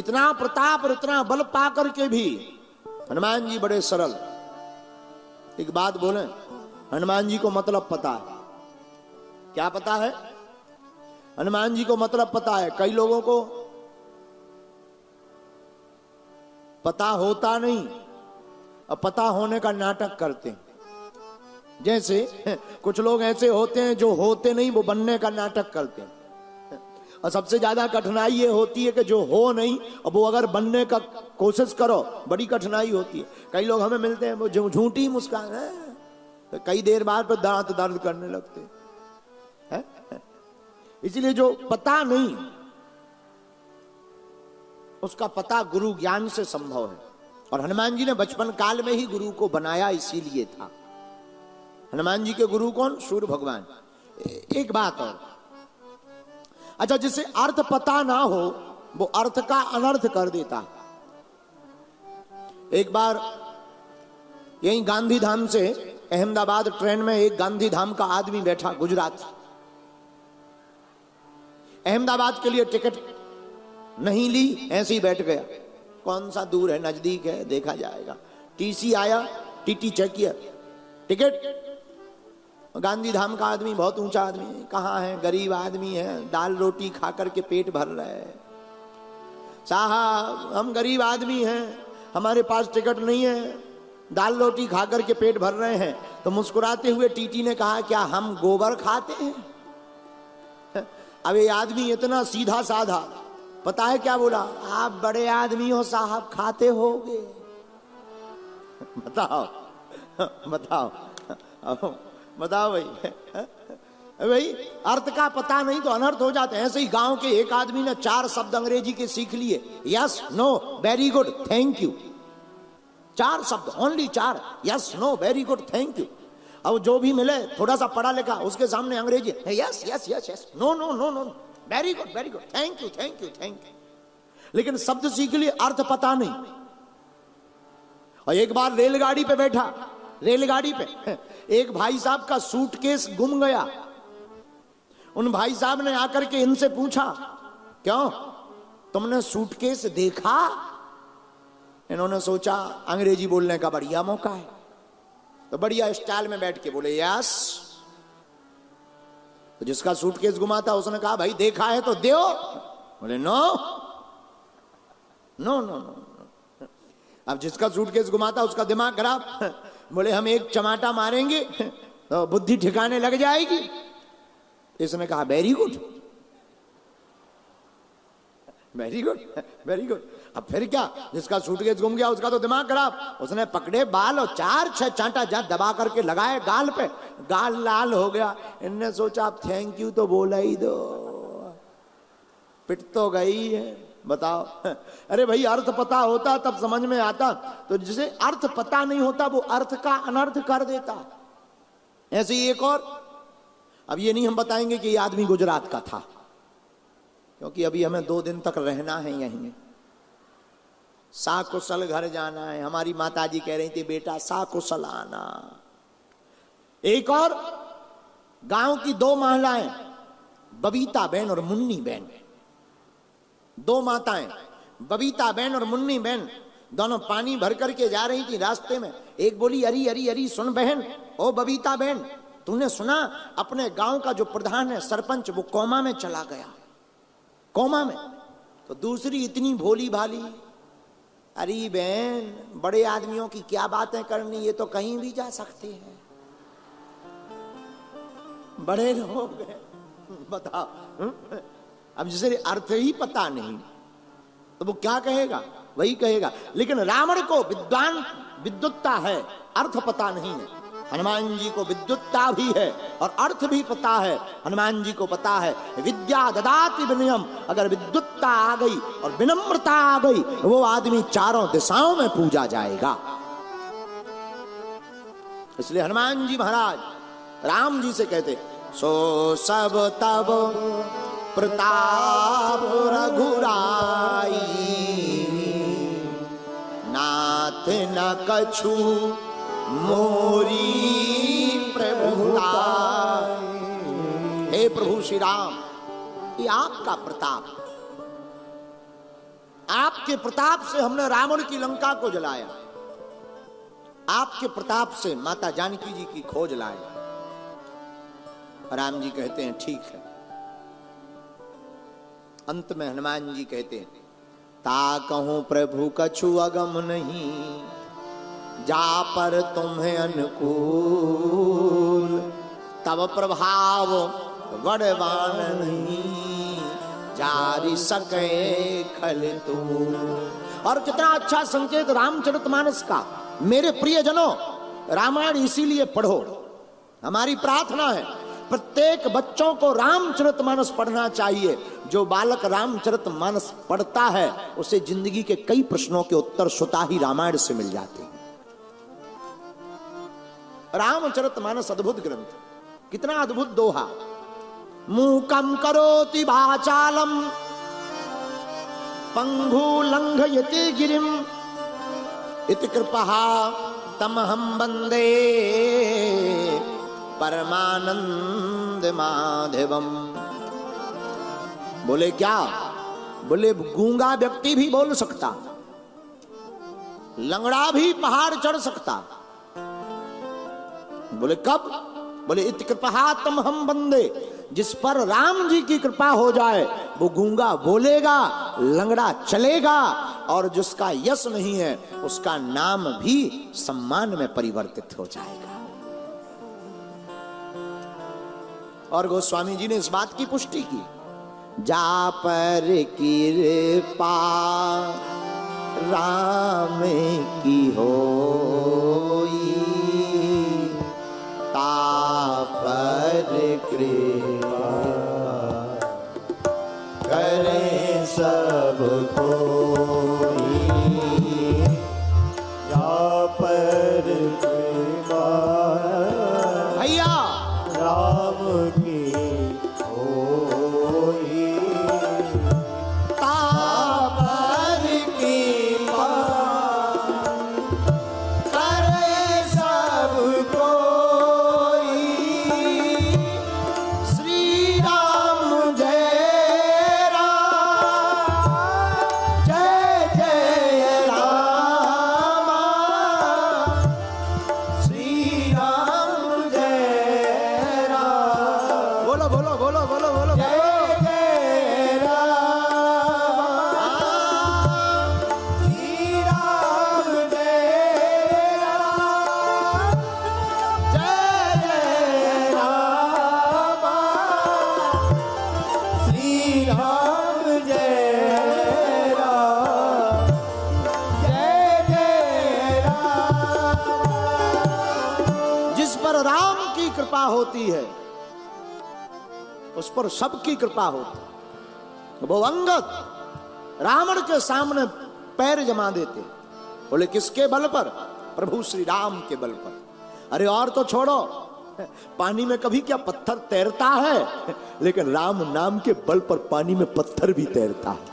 इतना प्रताप और इतना बल पा करके भी हनुमान जी बड़े सरल। एक बात बोले, हनुमान जी को मतलब पता है। क्या पता है? हनुमान जी को मतलब पता है। कई लोगों को पता होता नहीं और पता होने का नाटक करते हैं। जैसे कुछ लोग ऐसे होते हैं जो होते नहीं, वो बनने का नाटक करते हैं। और सबसे ज्यादा कठिनाई ये होती है कि जो हो नहीं और वो अगर बनने का कोशिश करो, बड़ी कठिनाई होती है। कई लोग हमें मिलते हैं, वो झूठी मुस्कान है, तो कई देर बाद पर दांत दर्द करने लगते हैं। इसलिए जो पता नहीं उसका पता गुरु ज्ञान से संभव है। और हनुमान जी ने बचपन काल में ही गुरु को बनाया, इसीलिए था। हनुमान जी के गुरु कौन? सूर्य भगवान। एक बात और, अच्छा, जिसे अर्थ पता ना हो वो अर्थ का अनर्थ कर देता। एक बार यही गांधी धाम से अहमदाबाद ट्रेन में एक गांधी धाम का आदमी बैठा, गुजरात। अहमदाबाद के लिए टिकट नहीं ली, ऐसे ही बैठ गया। कौन सा दूर है, नजदीक है, देखा जाएगा। टीसी आया, टीटी चेक किया, टिकट। गांधी धाम का आदमी बहुत ऊंचा आदमी है, कहाँ है, गरीब आदमी है, दाल रोटी खा करके पेट भर रहा है। साहब, हम गरीब आदमी हैं, हमारे पास टिकट नहीं है, दाल रोटी खा करके पेट भर रहे हैं। तो मुस्कुराते हुए टीटी ने कहा, क्या हम गोबर खाते हैं? अब ये आदमी इतना सीधा साधा, पता है क्या बोला? आप बड़े आदमी हो साहब, खाते होगे। बताओ बताओ बताओ भाई। भाई, अर्थ का पता नहीं तो अनर्थ हो जाते हैं। ऐसे ही गांव के एक आदमी ने 4 शब्द अंग्रेजी के सीख लिए, yes, no, very good, thank you. 4 शब्द, only 4, yes, no, very good, thank you. अब जो भी मिले थोड़ा सा पढ़ा लिखा, उसके सामने अंग्रेजी, yes yes yes yes, no no no no, very good, thank you, thank you, thank you. लेकिन शब्द सीख लिए, अर्थ पता नहीं। और एक बार रेलगाड़ी पे बैठा, रेलगाड़ी पे एक भाई साहब का सूटकेस गुम गया। उन भाई साहब ने आकर के इनसे पूछा, क्यों, तुमने सूटकेस देखा? इन्होंने सोचा अंग्रेजी बोलने का बढ़िया मौका है, तो बढ़िया स्टाइल में बैठ के बोले यस। तो जिसका सूटकेस गुमा था उसने कहा, भाई देखा है तो दो। बोले नो नो नो नो। अब जिसका सूटकेस गुमा था उसका दिमाग खराब, बोले हम एक चमाटा मारेंगे तो बुद्धि ठिकाने लग जाएगी। इसने कहा very good, very good, very good. अब फिर क्या, जिसका सूटकेस गुम गया उसका तो दिमाग खराब। उसने पकड़े बाल और 4-6 चांटा जा दबा करके लगाए गाल पे, गाल लाल हो गया। इनने सोचा अब थैंक यू तो बोला ही दो, पिट तो गई है। बताओ, अरे भाई, अर्थ पता होता तब समझ में आता। तो जिसे अर्थ पता नहीं होता वो अर्थ का अनर्थ कर देता। ऐसे ही एक और, अब ये नहीं हम बताएंगे कि ये आदमी गुजरात का था, क्योंकि अभी हमें 2 दिन तक रहना है यहीं। साकुशल घर जाना है। हमारी माताजी कह रही थी, बेटा साकुशल आना। एक और, गांव की 2 महिलाएं, बबीता बहन और मुन्नी बहन, 2 माताएं, बबीता बहन और मुन्नी बहन, दोनों पानी भर करके जा रही थी रास्ते में। एक बोली, अरी अरी अरी सुन बहन, ओ बबीता बहन, तूने सुना अपने गांव का जो प्रधान है, सरपंच, वो कोमा में चला गया, कोमा में। तो दूसरी इतनी भोली भाली, अरे बहन, बड़े आदमियों की क्या बातें करनी, ये तो कहीं भी जा सकते हैं, बड़े लोग हैं। बताओ, अब जिसे अर्थ ही पता नहीं तो वो क्या कहेगा? वही कहेगा। लेकिन रावण को विद्वत्ता है, अर्थ पता नहीं है। हनुमान जी को विद्वत्ता भी है और अर्थ भी पता है। हनुमान जी को पता है, विद्या ददाति विनयम। अगर विद्वत्ता आ गई और विनम्रता आ गई, वो आदमी चारों दिशाओं में पूजा जाएगा। इसलिए हनुमान जी महाराज राम जी से कहते, सो सब तब प्रताप रघुराई, नाथ न कछु मोरी प्रभुताई। हे प्रभु श्री राम, ये आपका प्रताप, आपके प्रताप से हमने रावण की लंका को जलाया, आपके प्रताप से माता जानकी जी की खोज लाए। राम जी कहते हैं ठीक है। अंत में हनुमान जी कहते हैं ता कहूं प्रभु कछु अगम नहीं, जा पर तुम्हें अनुकूल, तब प्रभाव वड़वान नहीं, जारी सके खल तू। और कितना अच्छा संकेत रामचरितमानस का। मेरे प्रियजनों, रामायण इसीलिए पढ़ो। हमारी प्रार्थना है प्रत्येक बच्चों को रामचरितमानस पढ़ना चाहिए। जो बालक रामचरितमानस पढ़ता है उसे जिंदगी के कई प्रश्नों के उत्तर स्वतः ही रामायण से मिल जाते हैं। रामचरितमानस अद्भुत ग्रंथ, कितना अद्भुत दोहा। मूकम करोति वाचालम पंगु लंघयति गिरिम, इति कृपः तमहं वंदे परमानंद माधवम। बोले क्या? बोले गूंगा व्यक्ति भी बोल सकता, लंगड़ा भी पहाड़ चढ़ सकता। बोले कब? बोले इति कृपा तमहं वंदे। जिस पर राम जी की कृपा हो जाए वो गूंगा बोलेगा, लंगड़ा चलेगा, और जिसका यश नहीं है उसका नाम भी सम्मान में परिवर्तित हो जाएगा। और गोस्वामी जी ने इस बात की पुष्टि की, जा पर कृपा राम की होई, ता पर कृपा करे सब कोई, जा पर कृपा भैया राम की होई, ता पर कृपा करे सब कोई, श्री राम जय राम, जय जय राम, श्री राम जय राम, बोलो बोलो बोलो बोलो बोलो जय जय राम, श्री राम जय राम, जय जय राम, श्री राम जय राम, जय जय राम। जिस पर राम की कृपा होती है उस पर सबकी कृपा होती है। वो अंगद रावण के सामने पैर जमा देते, बोले किसके बल पर? प्रभु श्री राम के बल पर। अरे और तो छोड़ो, पानी में कभी क्या पत्थर तैरता है? लेकिन राम नाम के बल पर पानी में पत्थर भी तैरता है।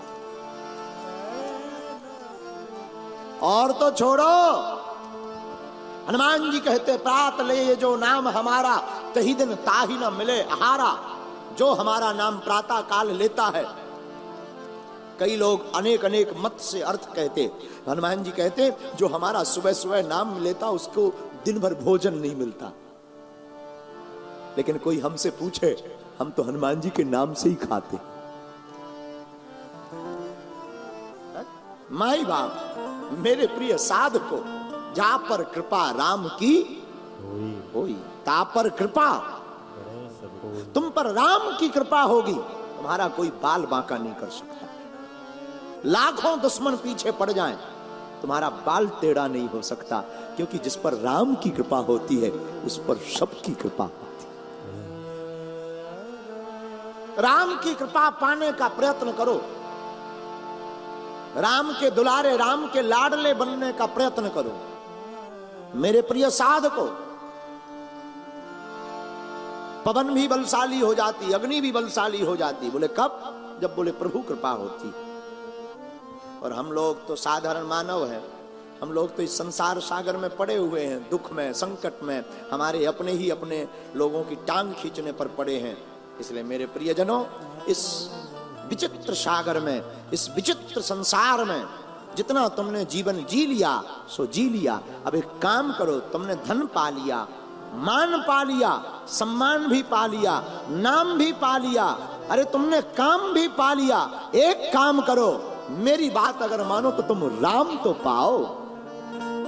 और तो छोड़ो, हनुमान जी कहते प्रात ले ये जो नाम हमारा, तही दिन ताही न मिले आहारा। जो हमारा नाम प्रातः काल लेता है, कई लोग अनेक अनेक मत से अर्थ कहते, हनुमान जी कहते जो हमारा सुबह सुबह नाम लेता उसको दिन भर भोजन नहीं मिलता। लेकिन कोई हमसे पूछे, हम तो हनुमान जी के नाम से ही खाते। माई बाप, मेरे प्रिय साधको, जा पर कृपा राम की होई, ता पर कृपा, तुम पर राम की कृपा होगी, तुम्हारा कोई बाल बांका नहीं कर सकता। लाखों दुश्मन पीछे पड़ जाएं, तुम्हारा बाल टेढ़ा नहीं हो सकता, क्योंकि जिस पर राम की कृपा होती है उस पर सबकी कृपा होती है। राम की कृपा पाने का प्रयत्न करो, राम के दुलारे, राम के लाडले बनने का प्रयत्न करो। मेरे प्रिय साधको, पवन भी बलशाली हो जाती, अग्नि भी बलशाली हो जाती। बोले कब? जब बोले प्रभु कृपा होती। और हम लोग तो साधारण मानव हैं, हम लोग तो इस संसार सागर में पड़े हुए हैं, दुख में, संकट में, हमारे अपने ही अपने लोगों की टांग खींचने पर पड़े हैं। इसलिए मेरे प्रियजनों, इस विचित्र सागर में, इस विचित्र संसार में जितना तुमने जीवन जी लिया सो जी लिया। अब एक काम करो, तुमने धन पा लिया, मान पा लिया, सम्मान भी पा लिया, नाम भी पा लिया, अरे तुमने काम भी पा लिया। एक काम करो, मेरी बात अगर मानो तो तुम राम तो पाओ।